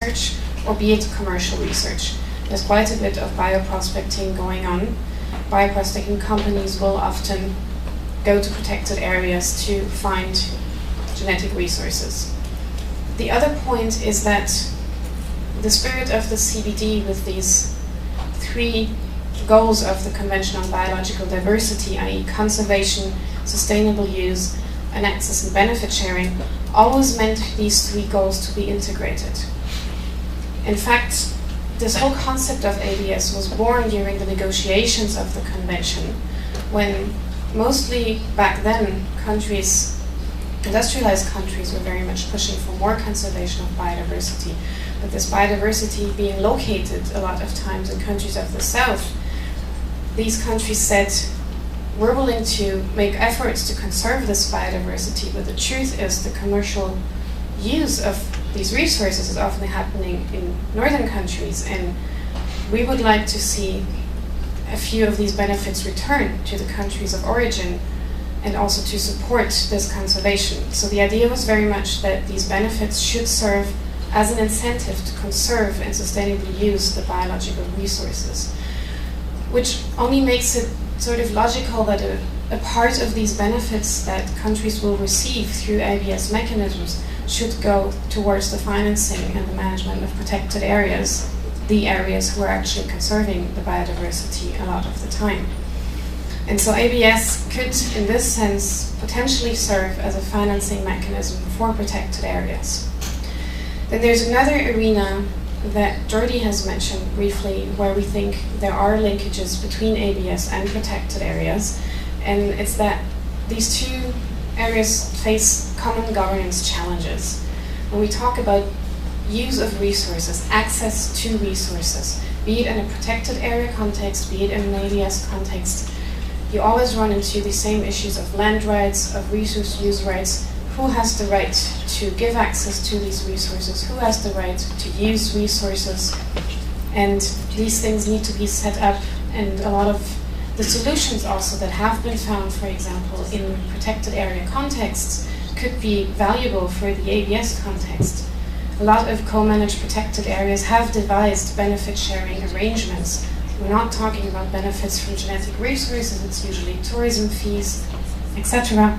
research, or be it commercial research. There's quite a bit of bioprospecting going on. Bioprospecting companies will often go to protected areas to find genetic resources. The other point is that the spirit of the CBD, with these three goals of the Convention on Biological Diversity, i.e. conservation, sustainable use, and access and benefit sharing, always meant these three goals to be integrated. In fact, this whole concept of ABS was born during the negotiations of the Convention, when mostly back then countries, industrialized countries, were very much pushing for more conservation of biodiversity. But this biodiversity being located a lot of times in countries of the South, these countries said, we're willing to make efforts to conserve this biodiversity, but the truth is the commercial use of these resources is often happening in northern countries, and we would like to see a few of these benefits return to the countries of origin and also to support this conservation. So the idea was very much that these benefits should serve as an incentive to conserve and sustainably use the biological resources, which only makes it sort of logical that a part of these benefits that countries will receive through ABS mechanisms should go towards the financing and the management of protected areas, the areas who are actually conserving the biodiversity a lot of the time. And so ABS could, in this sense, potentially serve as a financing mechanism for protected areas. Then there's another arena that Jordi has mentioned briefly, where we think there are linkages between ABS and protected areas, and it's that these two areas face common governance challenges. When we talk about use of resources, access to resources, be it in a protected area context, be it in an ABS context, you always run into the same issues of land rights, of resource use rights. Who has the right to give access to these resources? Who has the right to use resources? And these things need to be set up, and a lot of the solutions also that have been found, for example, in protected area contexts could be valuable for the ABS context. A lot of co-managed protected areas have devised benefit sharing arrangements. We're not talking about benefits from genetic resources, it's usually tourism fees, etc.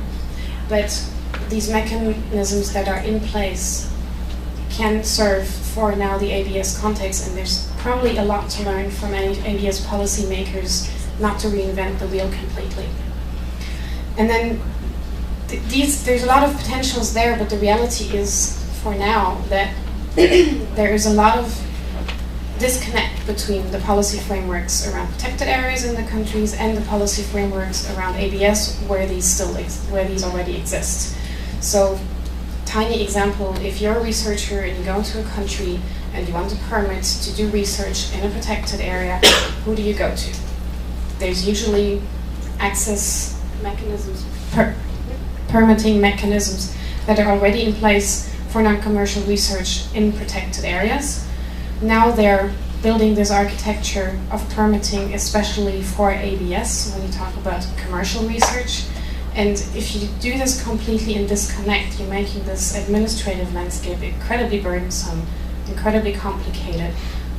But these mechanisms that are in place can serve for now the ABS context, and there's probably a lot to learn from ABS policymakers not to reinvent the wheel completely. And then there's a lot of potentials there, but the reality is, for now, that there is a lot of disconnect between the policy frameworks around protected areas in the countries and the policy frameworks around ABS where these already exist. So, tiny example, if you're a researcher and you go to a country and you want a permit to do research in a protected area, who do you go to? There's usually access mechanisms, permitting mechanisms that are already in place for non-commercial research in protected areas. Now they're building this architecture of permitting, especially for ABS, when you talk about commercial research. And if you do this completely in disconnect, you're making this administrative landscape incredibly burdensome, incredibly complicated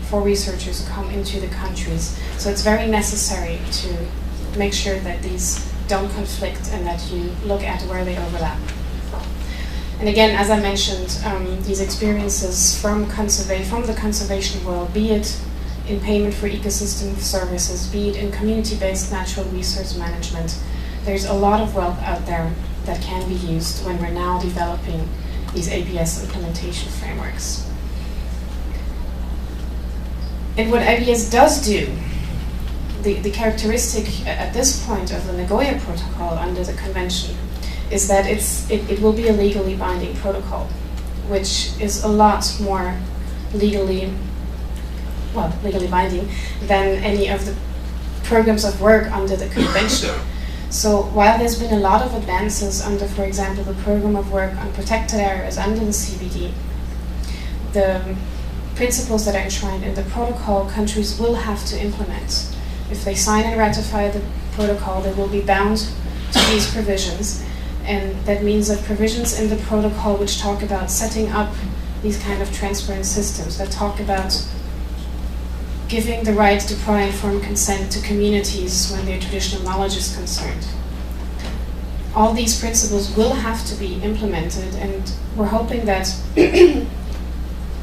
for researchers who come into the countries. So it's very necessary to make sure that these don't conflict and that you look at where they overlap. And again, as I mentioned, these experiences from the conservation world, be it in payment for ecosystem services, be it in community-based natural resource management, there's a lot of wealth out there that can be used when we're now developing these ABS implementation frameworks. And what ABS does do, the characteristic at this point of the Nagoya Protocol under the Convention, is that it will be a legally binding protocol, which is a lot more legally binding than any of the programs of work under the Convention. So while there's been a lot of advances under, for example, the program of work on protected areas under the CBD, the principles that are enshrined in the protocol, countries will have to implement. If they sign and ratify the protocol, they will be bound to these provisions. And that means that provisions in the protocol which talk about setting up these kind of transparent systems that talk about giving the right to prior informed consent to communities when their traditional knowledge is concerned. All these principles will have to be implemented, and we're hoping that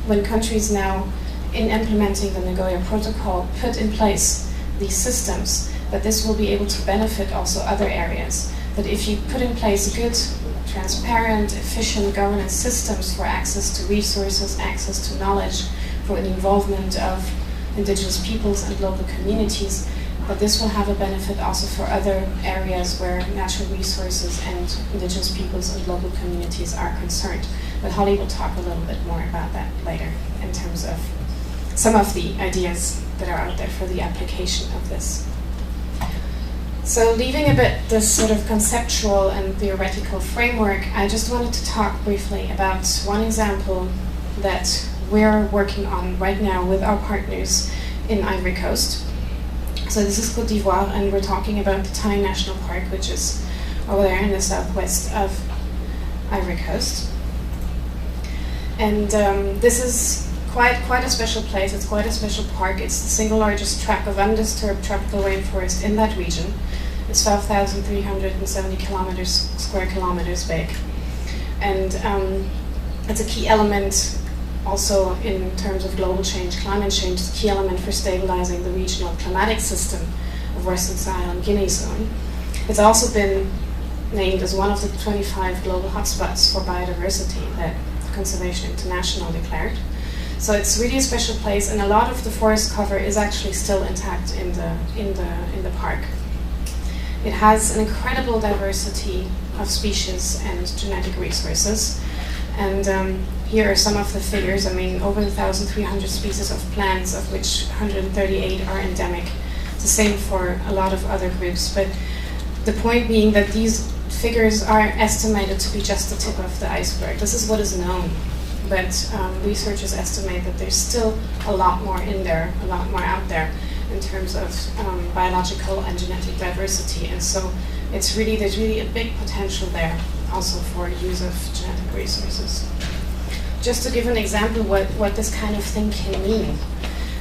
when countries now, in implementing the Nagoya Protocol, put in place these systems, that this will be able to benefit also other areas. That if you put in place good, transparent, efficient governance systems for access to resources, access to knowledge, for the involvement of indigenous peoples and local communities, that this will have a benefit also for other areas where natural resources and indigenous peoples and local communities are concerned. But Holly will talk a little bit more about that later in terms of some of the ideas that are out there for the application of this. So leaving a bit this sort of conceptual and theoretical framework, I just wanted to talk briefly about one example that we're working on right now with our partners in Ivory Coast. So this is Côte d'Ivoire, and we're talking about the Tai National Park, which is over there in the southwest of Ivory Coast. And this is quite a special place. It's quite a special park. It's the single largest tract of undisturbed tropical rainforest in that region. It's 12,370 square kilometers big. And it's a key element also in terms of global change, climate change. It's a key element for stabilizing the regional climatic system of Western Sahel and Guinea zone. It's also been named as one of the 25 global hotspots for biodiversity that Conservation International declared. So it's really a special place, and a lot of the forest cover is actually still intact in the park. It has an incredible diversity of species and genetic resources, and here are some of the figures. I mean, over 1,300 species of plants, of which 138 are endemic. It's the same for a lot of other groups, but the point being that these figures are estimated to be just the tip of the iceberg. This is what is known. But researchers estimate that there's still a lot more in there, a lot more out there in terms of biological and genetic diversity. And so there's really a big potential there also for use of genetic resources. Just to give an example what this kind of thing can mean.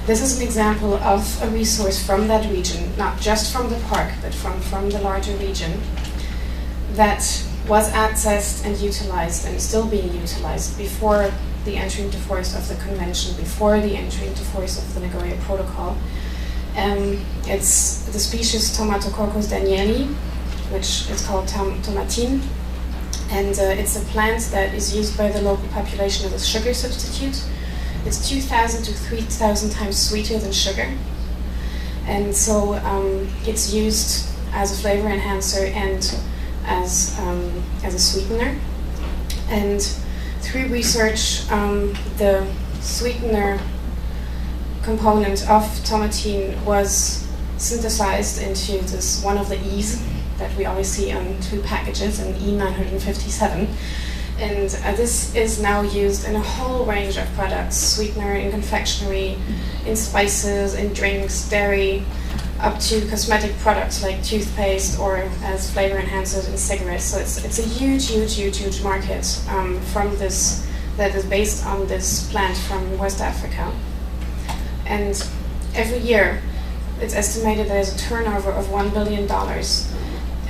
This is an example of a resource from that region, not just from the park, but from the larger region, that was accessed and utilized and is still being utilized before the entry into force of the convention, before the entry into force of the Nagoya Protocol. It's the species Tomatococcus danieli, which is called tomatine, and it's a plant that is used by the local population as a sugar substitute. It's 2,000 to 3,000 times sweeter than sugar, and so it's used as a flavor enhancer and as a sweetener. And through research, the sweetener component of tomatine was synthesized into this one of the E's that we always see on food packages, an E957. And this is now used in a whole range of products: sweetener in confectionery, in spices, in drinks, dairy, up to cosmetic products like toothpaste, or as flavor enhancers in cigarettes. So it's a huge market from this, that is based on this plant from West Africa. And every year it's estimated there's a turnover of $1 billion.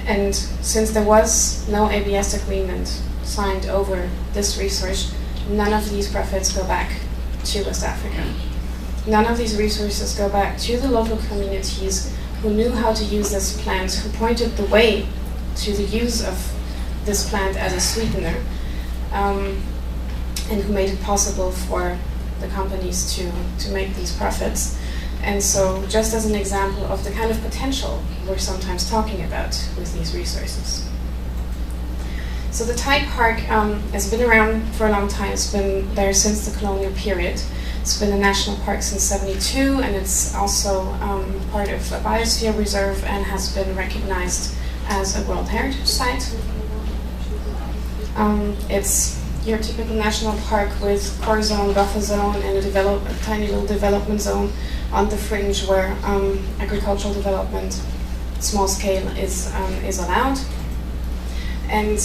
And since there was no ABS agreement signed over this resource, none of these profits go back to West Africa. None of these resources go back to the local communities who knew how to use this plant, who pointed the way to the use of this plant as a sweetener, and who made it possible for the companies to make these profits. And so, just as an example of the kind of potential we're sometimes talking about with these resources. So the Tai Park has been around for a long time. It's been there since the colonial period. It's been a national park since '72, and it's also part of a biosphere reserve and has been recognized as a World Heritage Site. It's your typical national park with core zone, buffer zone, and a tiny little development zone on the fringe where agricultural development, small scale, is allowed. And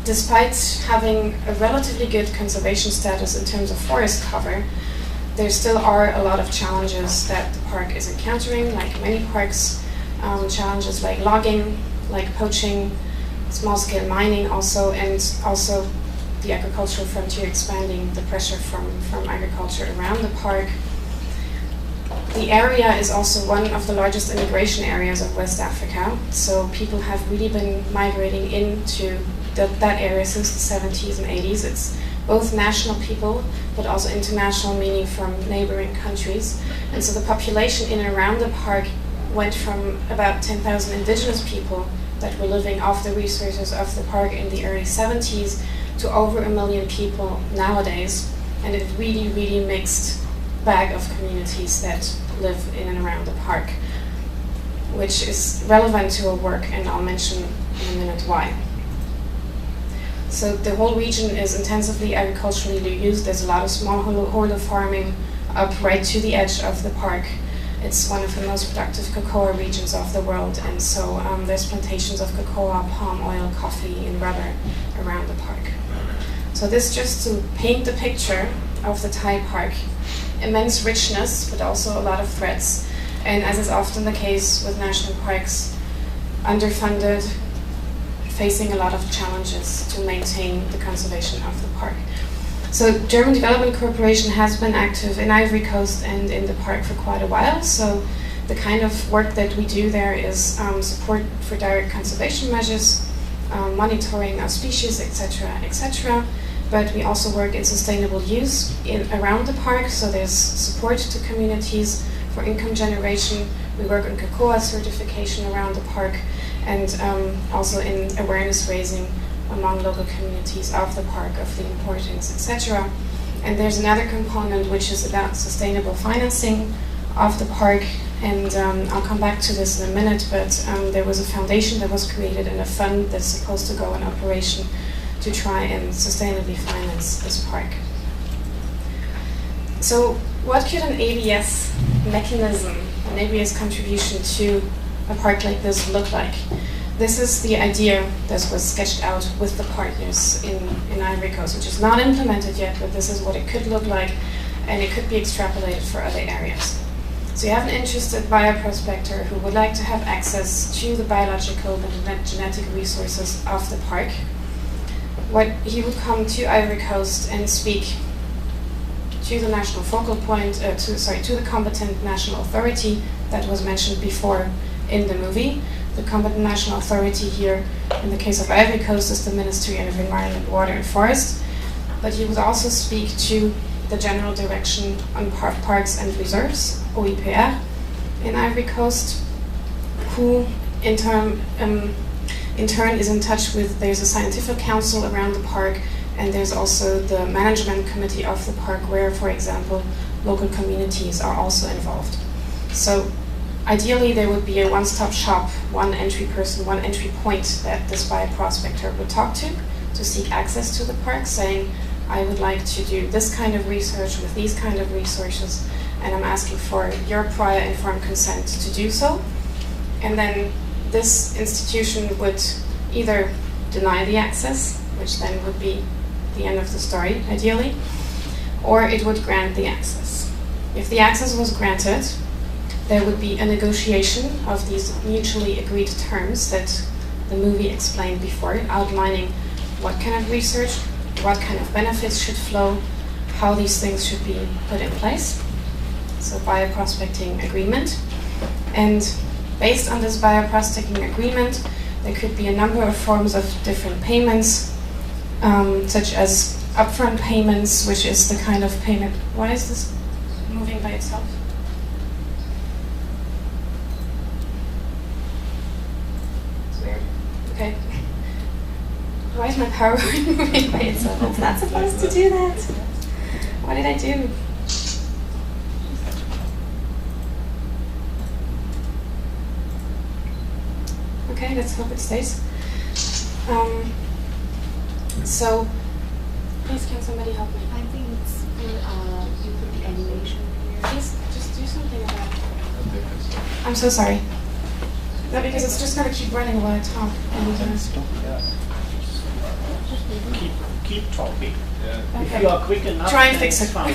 despite having a relatively good conservation status in terms of forest cover, there still are a lot of challenges that the park is encountering, like many parks, challenges like logging, like poaching, small-scale mining also, and also the agricultural frontier expanding, the pressure from agriculture around the park. The area is also one of the largest immigration areas of West Africa, so people have really been migrating into that area since the 70s and 80s. It's both national people, but also international, meaning from neighboring countries. And so the population in and around the park went from about 10,000 indigenous people that were living off the resources of the park in the early 70s to over 1 million people nowadays, and a really, really mixed bag of communities that live in and around the park, which is relevant to our work, and I'll mention in a minute why. So the whole region is intensively agriculturally used. There's a lot of smallholder farming up right to the edge of the park. It's one of the most productive cocoa regions of the world, and so there's plantations of cocoa, palm oil, coffee, and rubber around the park. So this just to paint the picture of the Thai park. Immense richness, but also a lot of threats, and as is often the case with national parks, underfunded, facing a lot of challenges to maintain the conservation of the park. So German Development Corporation has been active in Ivory Coast and in the park for quite a while, so the kind of work that we do there is support for direct conservation measures, monitoring of species, etc., etc. But we also work in sustainable use around the park, so there's support to communities for income generation. We work on COCOA certification around the park, and also in awareness raising among local communities of the park, of the importance, etc. And there's another component which is about sustainable financing of the park, and I'll come back to this in a minute, but there was a foundation that was created and a fund that's supposed to go in operation to try and sustainably finance this park. So what could an ABS mechanism, an ABS contribution to a park like this look like? This is the idea that was sketched out with the partners in Ivory Coast, which is not implemented yet, but this is what it could look like, and it could be extrapolated for other areas. So you have an interested bioprospector who would like to have access to the biological and genetic resources of the park. He would come to Ivory Coast and speak to the national focal point, to the competent national authority that was mentioned before in the movie. The competent national authority here, in the case of Ivory Coast, is the Ministry of Environment, Water and Forest. But he would also speak to the General Direction on Parks and Reserves, OIPR, in Ivory Coast, who in turn is in touch with, there's a scientific council around the park, and there's also the management committee of the park where, for example, local communities are also involved. So ideally there would be a one-stop shop, one entry person, one entry point that this bioprospector would talk to seek access to the park, saying, I would like to do this kind of research with these kind of resources, and I'm asking for your prior informed consent to do so. And then this institution would either deny the access, which then would be the end of the story, ideally, or it would grant the access. If the access was granted, there would be a negotiation of these mutually agreed terms that the movie explained before, outlining what kind of research, what kind of benefits should flow, how these things should be put in place. So bioprospecting agreement. And based on this bioprospecting agreement, there could be a number of forms of different payments, such as upfront payments, which is the kind of payment. Why is this moving by itself? It's weird. Okay. Why is my PowerPoint moving by itself? It's not supposed to do that. What did I do? Okay, let's hope it stays. So, please can somebody help me? I think it's for you put the animation here. Please, just do something about it. I'm so sorry. No, because it's just going to keep running while I talk. And, keep talking. Okay. If you are quick enough, Try and then fix it's it. fine.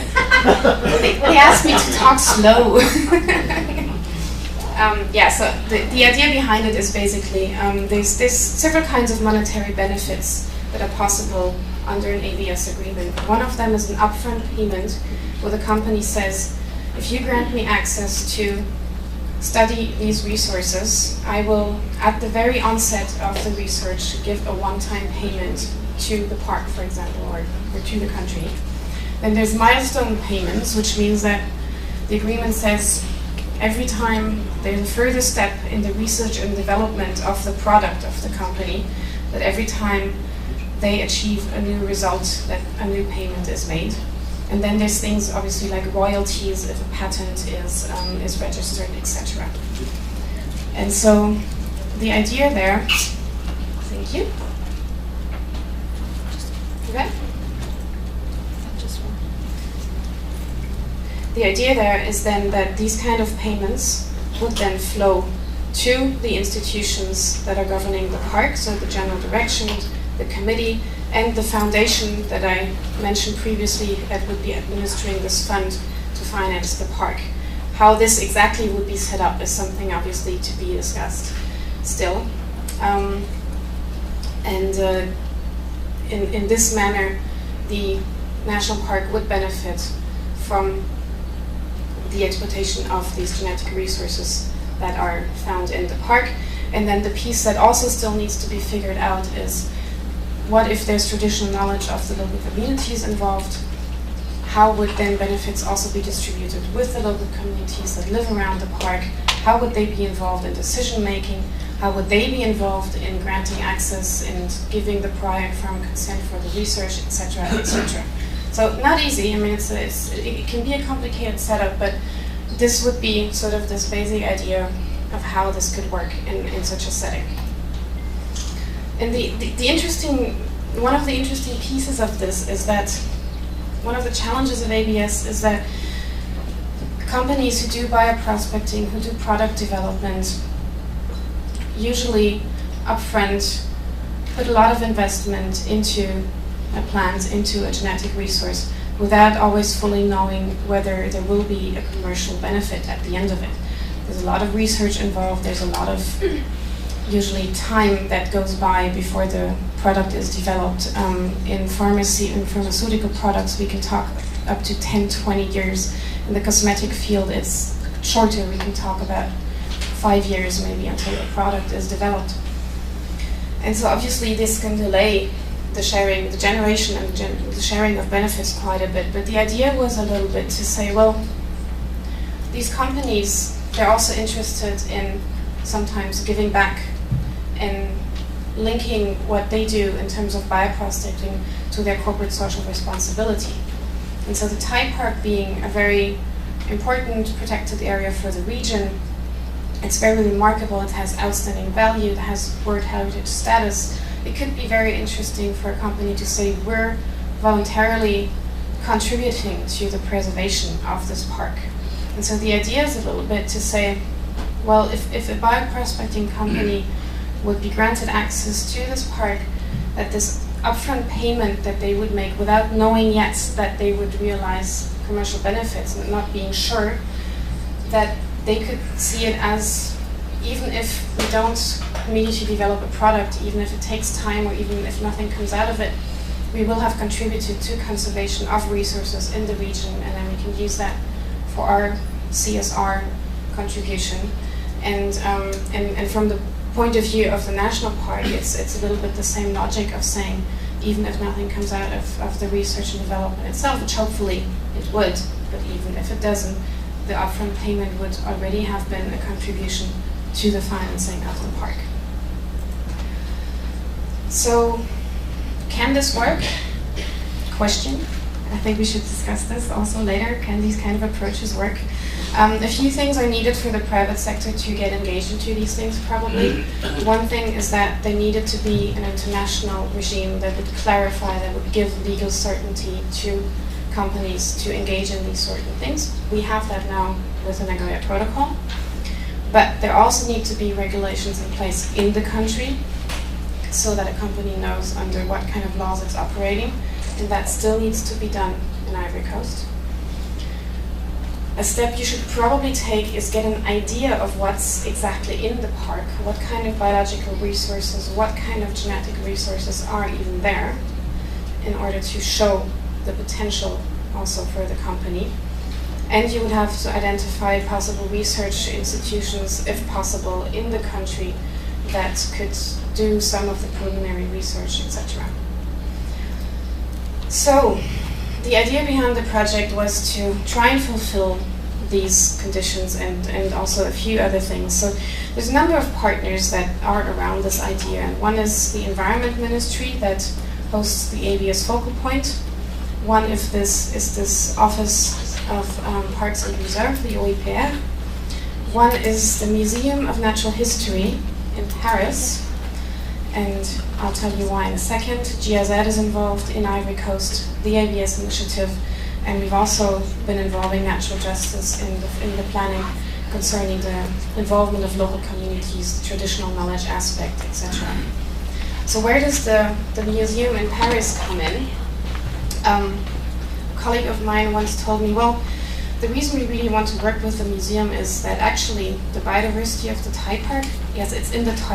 They asked me to talk slow. Yeah, so the idea behind it is basically there's several kinds of monetary benefits that are possible under an ABS agreement. One of them is an upfront payment where the company says, if you grant me access to study these resources, I will, at the very onset of the research, give a one-time payment to the park, for example, or to the country. Then there's milestone payments, which means that the agreement says every time there's a further step in the research and development of the product of the company, that every time they achieve a new result, that a new payment is made. And then there's things obviously like royalties if a patent is registered, etc. And so the idea there, thank you. Okay. The idea there is then that these kind of payments would then flow to the institutions that are governing the park, so the general direction, the committee, and the foundation that I mentioned previously that would be administering this fund to finance the park. How this exactly would be set up is something obviously to be discussed still. In this manner, the national park would benefit from the exploitation of these genetic resources that are found in the park. And then the piece that also still needs to be figured out is, what if there's traditional knowledge of the local communities involved? How would then benefits also be distributed with the local communities that live around the park? How would they be involved in decision making? How would they be involved in granting access and giving the prior informed consent for the research, etc., etc.? So not easy. I mean, it can be a complicated setup, but this would be sort of this basic idea of how this could work in such a setting. And one of the interesting pieces of this is that one of the challenges of ABS is that companies who do bioprospecting, who do product development, usually upfront put a lot of investment into a plant, into a genetic resource, without always fully knowing whether there will be a commercial benefit at the end of it. There's a lot of research involved, there's a lot of usually time that goes by before the product is developed. In pharmaceutical products, we can talk up to 10, 20 years. In the cosmetic field, it's shorter. We can talk about 5 years maybe until a product is developed. And so obviously this can delay the sharing, the generation and the sharing of benefits quite a bit. But the idea was a little bit to say, well, these companies, they're also interested in sometimes giving back and linking what they do in terms of bioprospecting to their corporate social responsibility. And so the Thai Park being a very important protected area for the region, it's very remarkable, it has outstanding value, it has World Heritage status. It could be very interesting for a company to say, we're voluntarily contributing to the preservation of this park. And so the idea is a little bit to say, well, if a bioprospecting company would be granted access to this park, that this upfront payment that they would make without knowing yet that they would realize commercial benefits and not being sure, that they could see it as, even if we don't immediately develop a product, even if it takes time or even if nothing comes out of it, we will have contributed to conservation of resources in the region, and then we can use that for our CSR contribution. And from the point of view of the national park, it's a little bit the same logic of saying, even if nothing comes out of the research and development itself, which hopefully it would, but even if it doesn't, the upfront payment would already have been a contribution to the financing of the park. So, can this work? Question. I think we should discuss this also later. Can these kind of approaches work? A few things are needed for the private sector to get engaged into these things, probably. One thing is that there needed to be an international regime that would clarify, that would give legal certainty to companies to engage in these sort of things. We have that now with the Nagoya Protocol. But there also need to be regulations in place in the country, so that a company knows under what kind of laws it's operating, and that still needs to be done in Ivory Coast. A step you should probably take is get an idea of what's exactly in the park, what kind of biological resources, what kind of genetic resources are even there, in order to show the potential also for the company. And you would have to identify possible research institutions, if possible, in the country that could do some of the preliminary research, etc. So, the idea behind the project was to try and fulfill these conditions and also a few other things. So there's a number of partners that are around this idea. And one is the Environment Ministry that hosts the ABS focal point. One is this Office of Parks and Reserve, the OIPR. One is the Museum of Natural History in Paris. And I'll tell you why in a second. GIZ is involved in Ivory Coast, the ABS initiative, and we've also been involving natural justice in the planning concerning the involvement of local communities, the traditional knowledge aspect, etc. So where does the museum in Paris come in? A colleague of mine once told me, well, the reason we really want to work with the museum is that actually the biodiversity of the Thai park, yes, it's in the Thai